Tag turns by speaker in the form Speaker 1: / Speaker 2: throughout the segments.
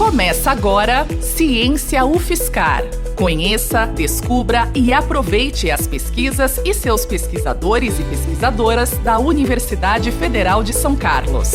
Speaker 1: Começa agora Ciência UFSCar. Conheça, descubra e aproveite as pesquisas e seus pesquisadores e pesquisadoras da Universidade Federal de São Carlos.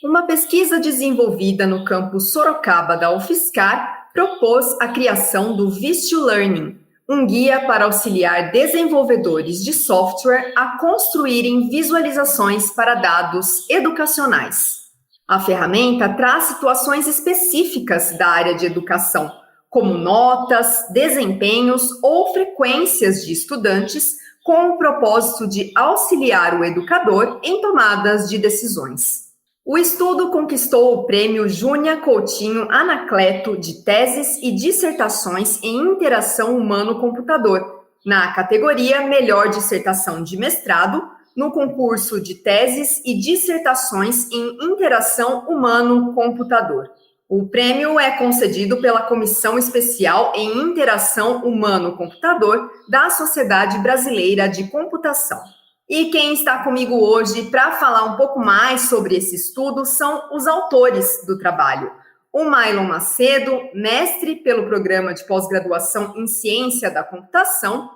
Speaker 2: Uma pesquisa desenvolvida no campus Sorocaba da UFSCar propôs a criação do Vis2Learning, um guia para auxiliar desenvolvedores de software a construírem visualizações para dados educacionais. A ferramenta traz situações específicas da área de educação, como notas, desempenhos ou frequências de estudantes, com o propósito de auxiliar o educador em tomadas de decisões. O estudo conquistou o prêmio Júnia Coutinho Anacleto de Teses e Dissertações em Interação Humano-Computador, na categoria Melhor Dissertação de Mestrado, no concurso de Teses e Dissertações em Interação Humano-Computador. O prêmio é concedido pela Comissão Especial em Interação Humano-Computador da Sociedade Brasileira de Computação. E quem está comigo hoje para falar um pouco mais sobre esse estudo são os autores do trabalho. O Mailon Macedo, mestre pelo Programa de Pós-Graduação em Ciência da Computação,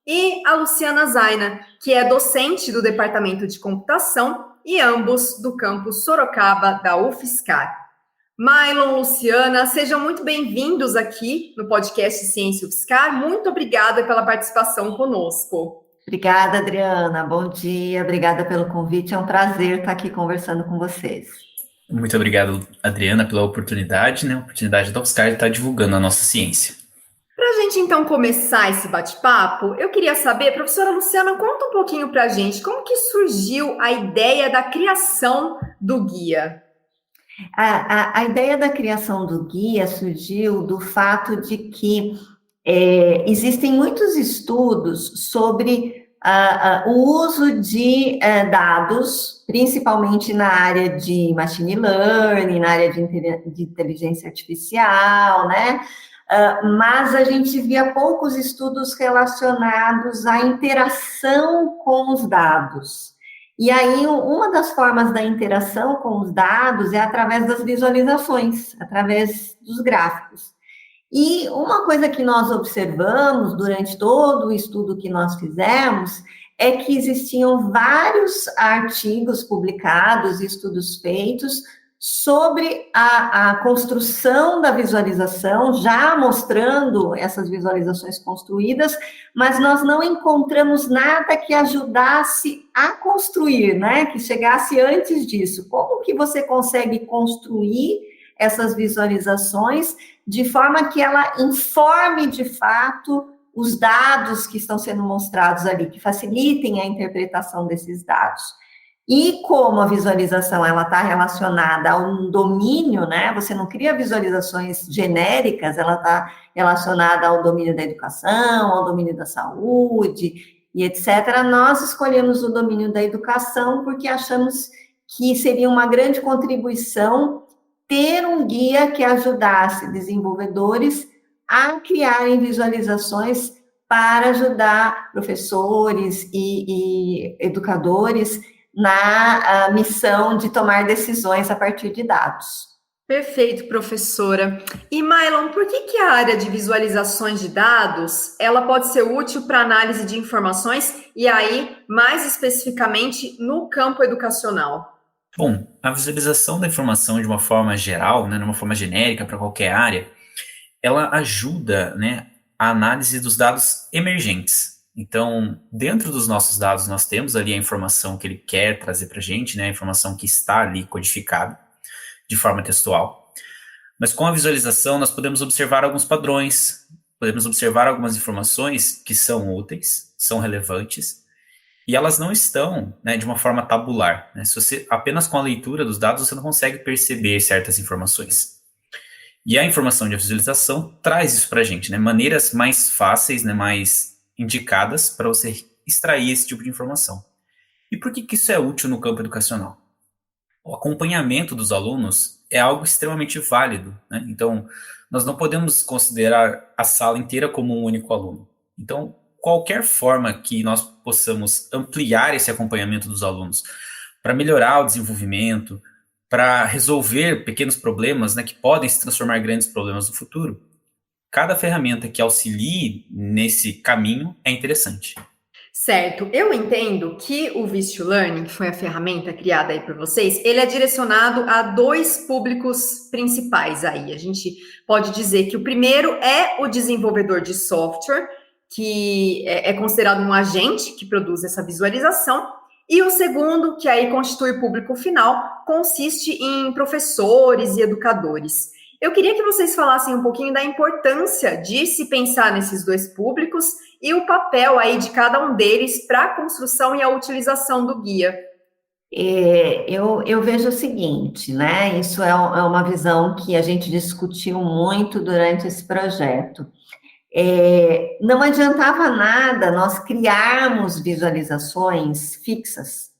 Speaker 2: e a Luciana Zaina, que é docente do Departamento de Computação, e ambos do campus Sorocaba da UFSCar. Mailon, Luciana, sejam muito bem-vindos aqui no podcast Ciência UFSCar. Muito obrigada pela participação conosco.
Speaker 3: Obrigada, Adriana. Bom dia. Obrigada pelo convite. É um prazer estar aqui conversando com vocês.
Speaker 4: Muito obrigado, Adriana, pela oportunidade, A oportunidade da UFSCar de estar divulgando a nossa ciência.
Speaker 2: Para a gente, então, começar esse bate-papo, eu queria saber, professora Luciana, conta um pouquinho para a gente como que surgiu a ideia da criação do guia.
Speaker 3: A ideia da criação do guia surgiu do fato de que existem muitos estudos sobre o uso de dados, principalmente na área de machine learning, na área de inteligência artificial, né? Mas a gente via poucos estudos relacionados à interação com os dados. E aí, uma das formas da interação com os dados é através das visualizações, através dos gráficos. E uma coisa que nós observamos durante todo o estudo que nós fizemos é que existiam vários artigos publicados, estudos feitos sobre a construção da visualização, já mostrando essas visualizações construídas, mas nós não encontramos nada que ajudasse a construir, né? Que chegasse antes disso. Como que você consegue construir essas visualizações de forma que ela informe, de fato, os dados que estão sendo mostrados ali, que facilitem a interpretação desses dados? E como a visualização ela está relacionada a um domínio, né? Você não cria visualizações genéricas, ela está relacionada ao domínio da educação, ao domínio da saúde e etc. Nós escolhemos o domínio da educação porque achamos que seria uma grande contribuição ter um guia que ajudasse desenvolvedores a criarem visualizações para ajudar professores e educadores na missão de tomar decisões a partir de dados.
Speaker 2: Perfeito, professora. E, Mailon, por que a área de visualizações de dados ela pode ser útil para análise de informações e aí, mais especificamente, no campo educacional?
Speaker 4: Bom, a visualização da informação de uma forma geral, de uma forma genérica para qualquer área, ela ajuda, a análise dos dados emergentes. Então, dentro dos nossos dados, nós temos ali a informação que ele quer trazer para a gente, a informação que está ali codificada de forma textual. Mas com a visualização, nós podemos observar alguns padrões, podemos observar algumas informações que são úteis, são relevantes, e elas não estão de uma forma tabular. Se você, apenas com a leitura dos dados, você não consegue perceber certas informações. E a informação de visualização traz isso para a gente, maneiras mais fáceis, mais indicadas para você extrair esse tipo de informação. E por que isso é útil no campo educacional? O acompanhamento dos alunos é algo extremamente válido, Então, nós não podemos considerar a sala inteira como um único aluno. Então, qualquer forma que nós possamos ampliar esse acompanhamento dos alunos para melhorar o desenvolvimento, para resolver pequenos problemas, né, que podem se transformar em grandes problemas no futuro, cada ferramenta que auxilie nesse caminho é interessante.
Speaker 2: Certo, eu entendo que o Learning, que foi a ferramenta criada aí por vocês, ele é direcionado a dois públicos principais aí. A gente pode dizer que o primeiro é o desenvolvedor de software, que é considerado um agente que produz essa visualização, e o segundo, que aí constitui o público final, consiste em professores e educadores. Eu queria que vocês falassem um pouquinho da importância de se pensar nesses dois públicos e o papel aí de cada um deles para a construção e a utilização do guia.
Speaker 3: Eu vejo o seguinte, né? Isso é uma visão que a gente discutiu muito durante esse projeto. Não adiantava nada nós criarmos visualizações fixas,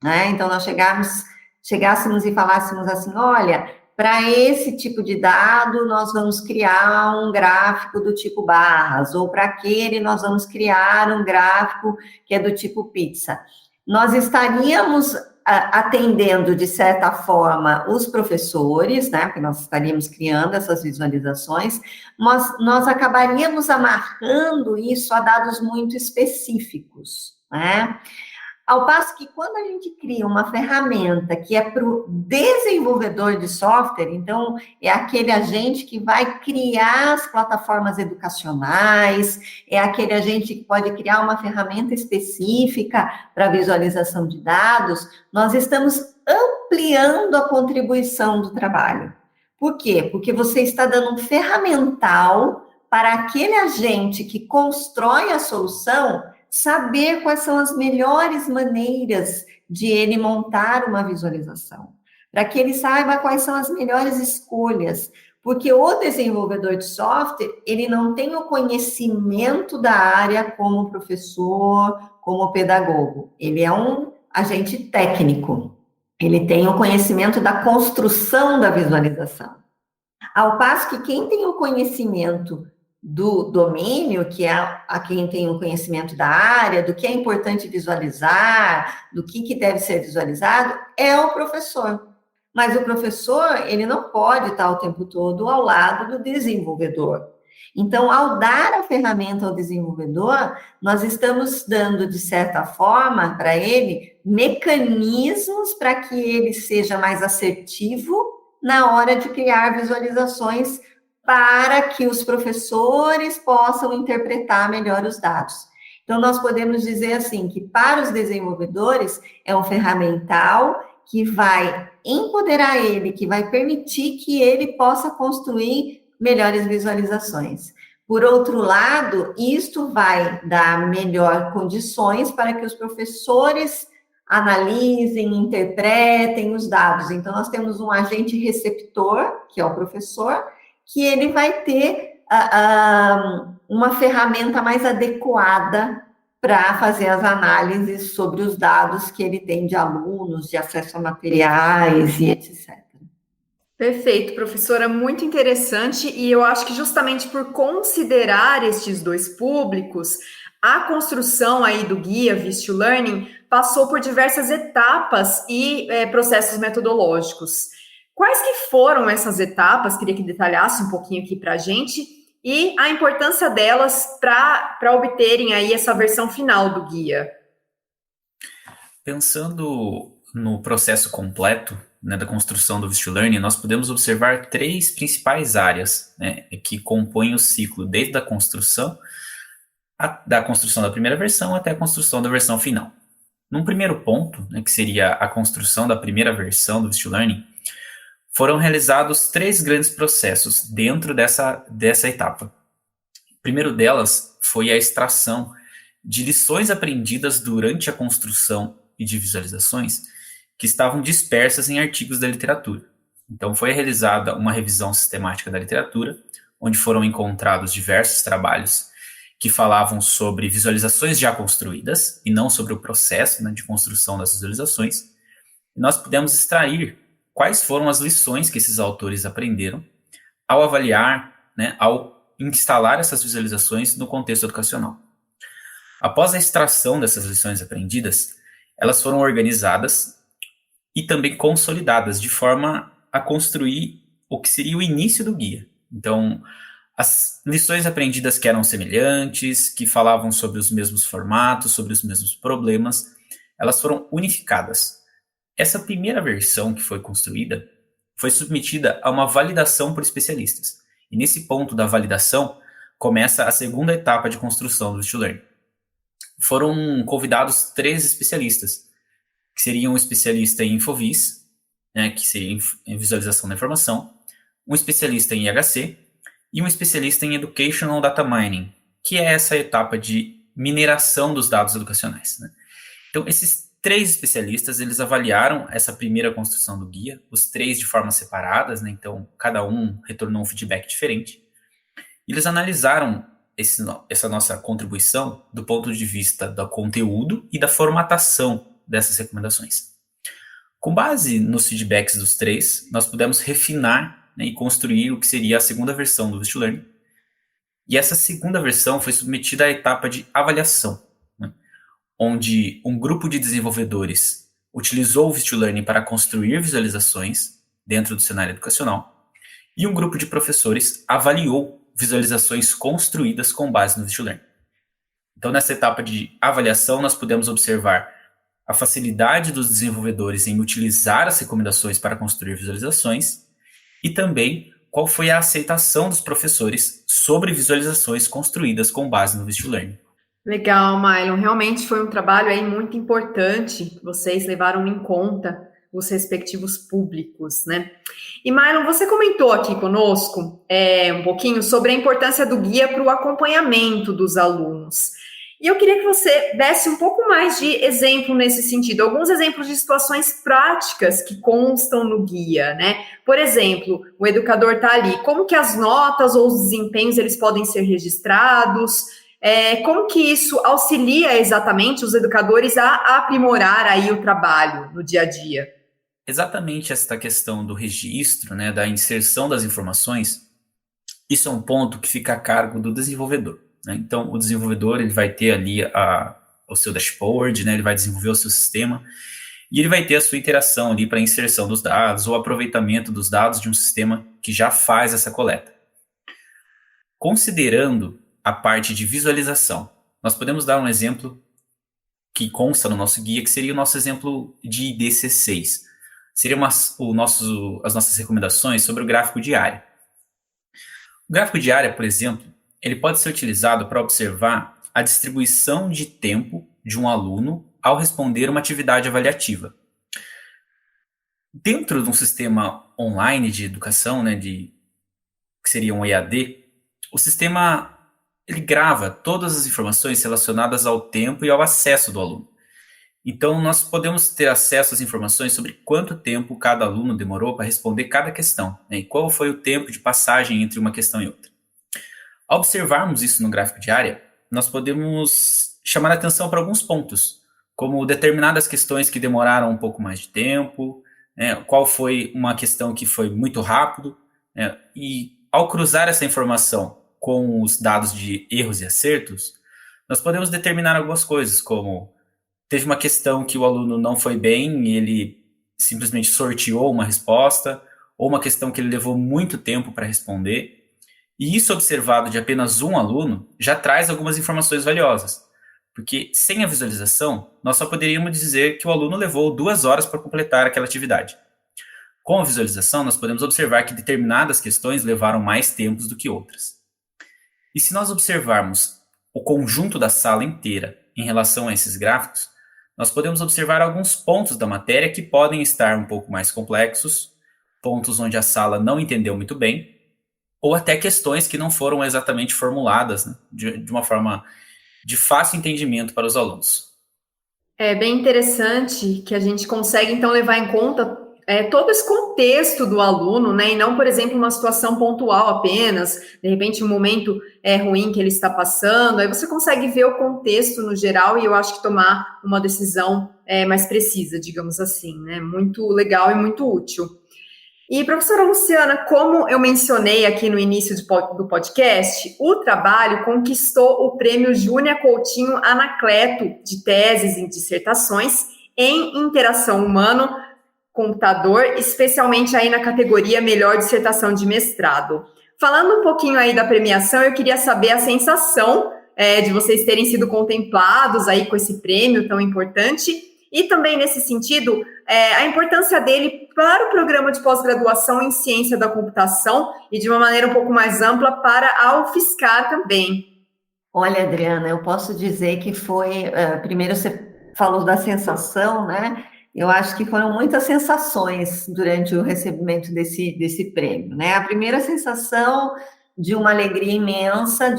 Speaker 3: né? Então, nós chegássemos e falássemos assim, olha, para esse tipo de dado, nós vamos criar um gráfico do tipo barras, ou para aquele, nós vamos criar um gráfico que é do tipo pizza. Nós estaríamos atendendo, de certa forma, os professores, né, porque nós estaríamos criando essas visualizações, mas nós acabaríamos amarrando isso a dados muito específicos, né? Ao passo que quando a gente cria uma ferramenta que é para o desenvolvedor de software, então é aquele agente que vai criar as plataformas educacionais, é aquele agente que pode criar uma ferramenta específica para visualização de dados, nós estamos ampliando a contribuição do trabalho. Por quê? Porque você está dando um ferramental para aquele agente que constrói a solução saber quais são as melhores maneiras de ele montar uma visualização, para que ele saiba quais são as melhores escolhas, porque o desenvolvedor de software, ele não tem o conhecimento da área como professor, como pedagogo, ele é um agente técnico, ele tem o conhecimento da construção da visualização, ao passo que quem tem o conhecimento do domínio, que é a quem tem o conhecimento da área, do que é importante visualizar, do que deve ser visualizado, é o professor. Mas o professor, ele não pode estar o tempo todo ao lado do desenvolvedor. Então, ao dar a ferramenta ao desenvolvedor, nós estamos dando, de certa forma, para ele, mecanismos para que ele seja mais assertivo na hora de criar visualizações para que os professores possam interpretar melhor os dados. Então, nós podemos dizer assim, que para os desenvolvedores é um ferramental que vai empoderar ele, que vai permitir que ele possa construir melhores visualizações. Por outro lado, isto vai dar melhor condições para que os professores analisem, interpretem os dados. Então, nós temos um agente receptor, que é o professor, que ele vai ter uma ferramenta mais adequada para fazer as análises sobre os dados que ele tem de alunos, de acesso a materiais e etc.
Speaker 2: Perfeito, professora, muito interessante, e eu acho que justamente por considerar estes dois públicos, a construção aí do guia Learning passou por diversas etapas e processos metodológicos. Quais que foram essas etapas? Queria que detalhasse um pouquinho aqui para a gente, e a importância delas para obterem aí essa versão final do guia.
Speaker 4: Pensando no processo completo, né, da construção do Learning, nós podemos observar três principais áreas, né, que compõem o ciclo, desde a construção, da construção da primeira versão até a construção da versão final. Num primeiro ponto, né, que seria a construção da primeira versão do Learning, foram realizados três grandes processos dentro dessa etapa. O primeiro delas foi a extração de lições aprendidas durante a construção e de visualizações que estavam dispersas em artigos da literatura. Então, foi realizada uma revisão sistemática da literatura, onde foram encontrados diversos trabalhos que falavam sobre visualizações já construídas e não sobre o processo, né, de construção das visualizações. E nós pudemos extrair quais foram as lições que esses autores aprenderam ao avaliar, né, ao instalar essas visualizações no contexto educacional. Após a extração dessas lições aprendidas, elas foram organizadas e também consolidadas, de forma a construir o que seria o início do guia. Então, as lições aprendidas que eram semelhantes, que falavam sobre os mesmos formatos, sobre os mesmos problemas, elas foram unificadas. Essa primeira versão que foi construída foi submetida a uma validação por especialistas. E nesse ponto da validação, começa a segunda etapa de construção do VistiLearn. Foram convidados 3 especialistas, que seriam um especialista em Infovis, né, que seria em visualização da informação, um especialista em IHC e um especialista em Educational Data Mining, que é essa etapa de mineração dos dados educacionais, né? Então, esses 3 especialistas, eles avaliaram essa primeira construção do guia, os 3 de forma separadas, né? Então, cada um retornou um feedback diferente. E eles analisaram essa nossa contribuição do ponto de vista do conteúdo e da formatação dessas recomendações. Com base nos feedbacks dos 3, nós pudemos refinar, né, e construir o que seria a segunda versão do VistiLearn. E essa segunda versão foi submetida à etapa de avaliação, né, onde um grupo de desenvolvedores utilizou o VistiLearn para construir visualizações dentro do cenário educacional, e um grupo de professores avaliou visualizações construídas com base no VistiLearn. Então, nessa etapa de avaliação, nós pudemos observar a facilidade dos desenvolvedores em utilizar as recomendações para construir visualizações e também qual foi a aceitação dos professores sobre visualizações construídas com base no VistiLearn.
Speaker 2: Legal, Mylon. Realmente foi um trabalho aí muito importante. Vocês levaram em conta os respectivos públicos, né? E, Mylon, você comentou aqui conosco um pouquinho sobre a importância do guia para o acompanhamento dos alunos. E eu queria que você desse um pouco mais de exemplo nesse sentido, alguns exemplos de situações práticas que constam no guia, né? Por exemplo, o educador está ali, como que as notas ou os desempenhos eles podem ser registrados? Como que isso auxilia exatamente os educadores a aprimorar aí o trabalho no dia a dia?
Speaker 4: Exatamente esta questão do registro, né, da inserção das informações, isso é um ponto que fica a cargo do desenvolvedor, né? Então, o desenvolvedor ele vai ter ali o seu dashboard, né, ele vai desenvolver o seu sistema e ele vai ter a sua interação ali para a inserção dos dados ou aproveitamento dos dados de um sistema que já faz essa coleta. Considerando a parte de visualização, nós podemos dar um exemplo que consta no nosso guia, que seria o nosso exemplo de IDC6. Seriam as nossas recomendações sobre o gráfico de área. O gráfico de área, por exemplo, ele pode ser utilizado para observar a distribuição de tempo de um aluno ao responder uma atividade avaliativa. Dentro de um sistema online de educação, né, que seria um EAD, o sistema ele grava todas as informações relacionadas ao tempo e ao acesso do aluno. Então, nós podemos ter acesso às informações sobre quanto tempo cada aluno demorou para responder cada questão, né, e qual foi o tempo de passagem entre uma questão e outra. Ao observarmos isso no gráfico de área, nós podemos chamar a atenção para alguns pontos, como determinadas questões que demoraram um pouco mais de tempo, né, qual foi uma questão que foi muito rápido, né, e ao cruzar essa informação com os dados de erros e acertos, nós podemos determinar algumas coisas, como teve uma questão que o aluno não foi bem e ele simplesmente sorteou uma resposta, ou uma questão que ele levou muito tempo para responder. E isso observado de apenas um aluno já traz algumas informações valiosas, porque sem a visualização, nós só poderíamos dizer que o aluno levou 2 horas para completar aquela atividade. Com a visualização, nós podemos observar que determinadas questões levaram mais tempo do que outras. E se nós observarmos o conjunto da sala inteira em relação a esses gráficos, nós podemos observar alguns pontos da matéria que podem estar um pouco mais complexos, pontos onde a sala não entendeu muito bem, ou até questões que não foram exatamente formuladas, né, de uma forma de fácil entendimento para os alunos.
Speaker 2: É bem interessante que a gente consegue, então, levar em conta todo esse contexto do aluno, né, e não, por exemplo, uma situação pontual apenas, de repente um momento ruim que ele está passando, aí você consegue ver o contexto no geral e eu acho que tomar uma decisão mais precisa, digamos assim, né, muito legal e muito útil. E, professora Luciana, como eu mencionei aqui no início do podcast, o trabalho conquistou o prêmio Júnia Coutinho Anacleto de teses e dissertações em interação humana computador, especialmente aí na categoria Melhor Dissertação de Mestrado. Falando um pouquinho aí da premiação, eu queria saber a sensação de vocês terem sido contemplados aí com esse prêmio tão importante e também, nesse sentido, a importância dele para o programa de pós-graduação em Ciência da Computação e, de uma maneira um pouco mais ampla, para a UFSCar também.
Speaker 3: Olha, Adriana, eu posso dizer que foi... primeiro, você falou da sensação, né? Eu acho que foram muitas sensações durante o recebimento desse prêmio, né? A primeira sensação de uma alegria imensa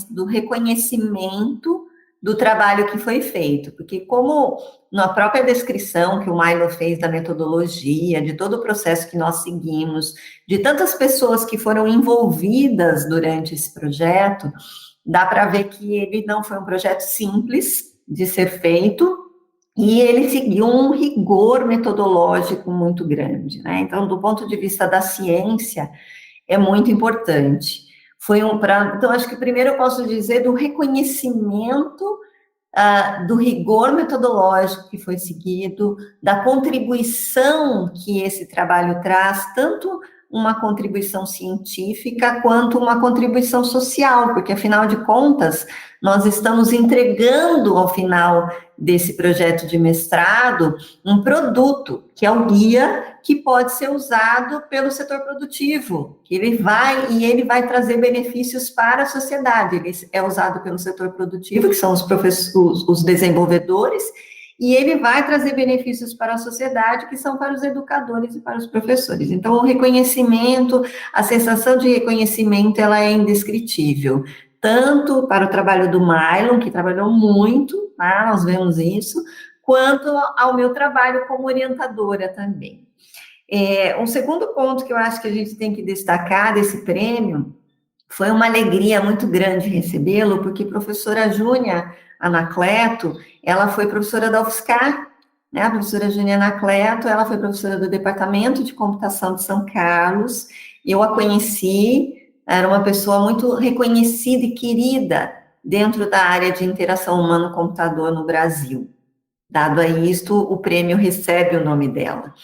Speaker 3: do reconhecimento do trabalho que foi feito, porque como na própria descrição que o Milo fez da metodologia, de todo o processo que nós seguimos, de tantas pessoas que foram envolvidas durante esse projeto, dá para ver que ele não foi um projeto simples de ser feito, e ele seguiu um rigor metodológico muito grande, né? Então, do ponto de vista da ciência, é muito importante. Então, acho que primeiro eu posso dizer do reconhecimento do rigor metodológico que foi seguido, da contribuição que esse trabalho traz, tanto uma contribuição científica quanto uma contribuição social, porque, afinal de contas, nós estamos entregando, ao final desse projeto de mestrado, um produto, que é o guia, que pode ser usado pelo setor produtivo, que ele vai trazer benefícios para a sociedade. Ele é usado pelo setor produtivo, que são os desenvolvedores, e ele vai trazer benefícios para a sociedade, que são para os educadores e para os professores. Então, o reconhecimento, a sensação de reconhecimento, ela é indescritível, tanto para o trabalho do Mylon, que trabalhou muito, tá? Nós vemos isso, quanto ao meu trabalho como orientadora também. Um segundo ponto que eu acho que a gente tem que destacar desse prêmio foi uma alegria muito grande recebê-lo, porque a professora Júnia Anacleto, ela foi professora da UFSCar, né? A professora Júnia Anacleto, ela foi professora do Departamento de Computação de São Carlos, eu a conheci, era uma pessoa muito reconhecida e querida dentro da área de interação humano-computador no Brasil. Dado a isto, o prêmio recebe o nome dela.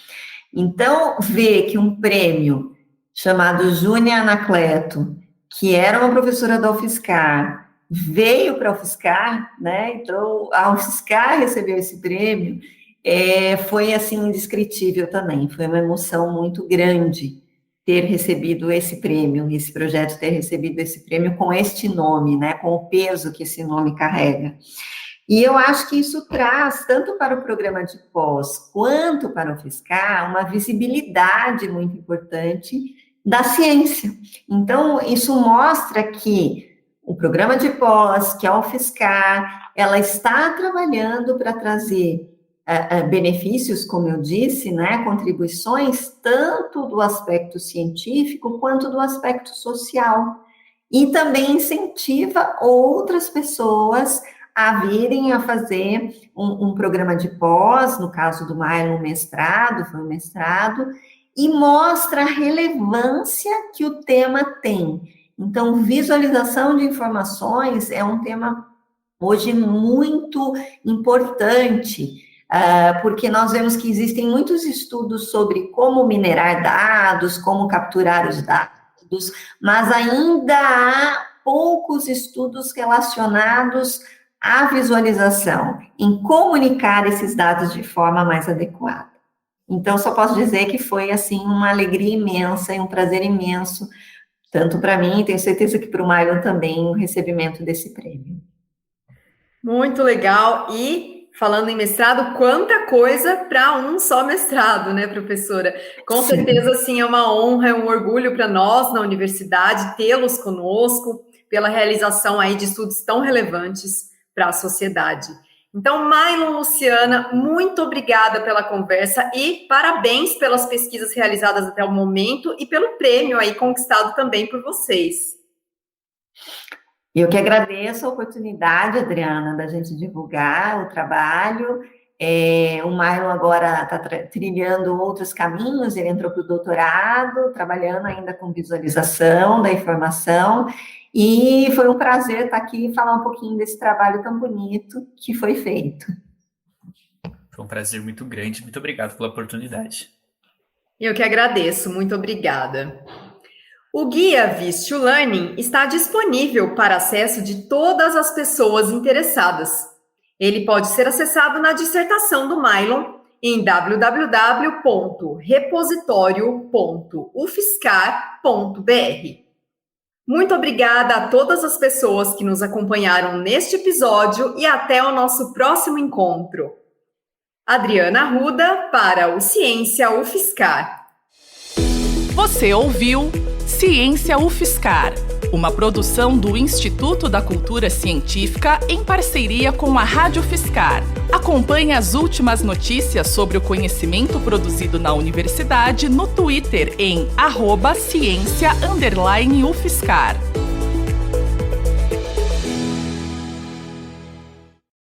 Speaker 3: Então, ver que um prêmio chamado Júnia Anacleto, que era uma professora da UFSCar, veio para a UFSCar, né? Então, a UFSCar recebeu esse prêmio, foi, assim, indescritível também, foi uma emoção muito grande ter recebido esse prêmio, esse projeto ter recebido esse prêmio com este nome, né? Com o peso que esse nome carrega. E eu acho que isso traz, tanto para o programa de pós, quanto para o UFSCar, uma visibilidade muito importante da ciência. Então, isso mostra que o programa de pós, que a UFSCar, ela está trabalhando para trazer benefícios, como eu disse, né, contribuições, tanto do aspecto científico, quanto do aspecto social. E também incentiva outras pessoas a virem a fazer um programa de pós, no caso do Mylon, foi um mestrado, e mostra a relevância que o tema tem. Então, visualização de informações é um tema hoje muito importante, porque nós vemos que existem muitos estudos sobre como minerar dados, como capturar os dados, mas ainda há poucos estudos relacionados à visualização, em comunicar esses dados de forma mais adequada. Então, só posso dizer que foi, assim, uma alegria imensa e um prazer imenso, tanto para mim, tenho certeza que para o Mylon também, o recebimento desse prêmio.
Speaker 2: Muito legal. E, falando em mestrado, quanta coisa para um só mestrado, né, professora? Com certeza, sim, é uma honra, é um orgulho para nós na universidade tê-los conosco, pela realização aí de estudos tão relevantes para a sociedade. Então, Mylon, Luciana, muito obrigada pela conversa e parabéns pelas pesquisas realizadas até o momento e pelo prêmio aí conquistado também por vocês.
Speaker 3: Eu que agradeço a oportunidade, Adriana, da gente divulgar o trabalho. O Mylon agora está trilhando outros caminhos, ele entrou para o doutorado, trabalhando ainda com visualização da informação, e foi um prazer estar aqui e falar um pouquinho desse trabalho tão bonito que foi feito.
Speaker 4: Foi um prazer muito grande, muito obrigado pela oportunidade.
Speaker 2: Eu que agradeço, muito obrigada. O guia Vist2Learning está disponível para acesso de todas as pessoas interessadas. Ele pode ser acessado na dissertação do Mylon em www.repositorio.ufscar.br. Muito obrigada a todas as pessoas que nos acompanharam neste episódio e até o nosso próximo encontro. Adriana Arruda para o Ciência UFSCar.
Speaker 1: Você ouviu Ciência UFSCar, uma produção do Instituto da Cultura Científica em parceria com a Rádio UFSCar. Acompanhe as últimas notícias sobre o conhecimento produzido na universidade no Twitter em @ciência_UFSCar.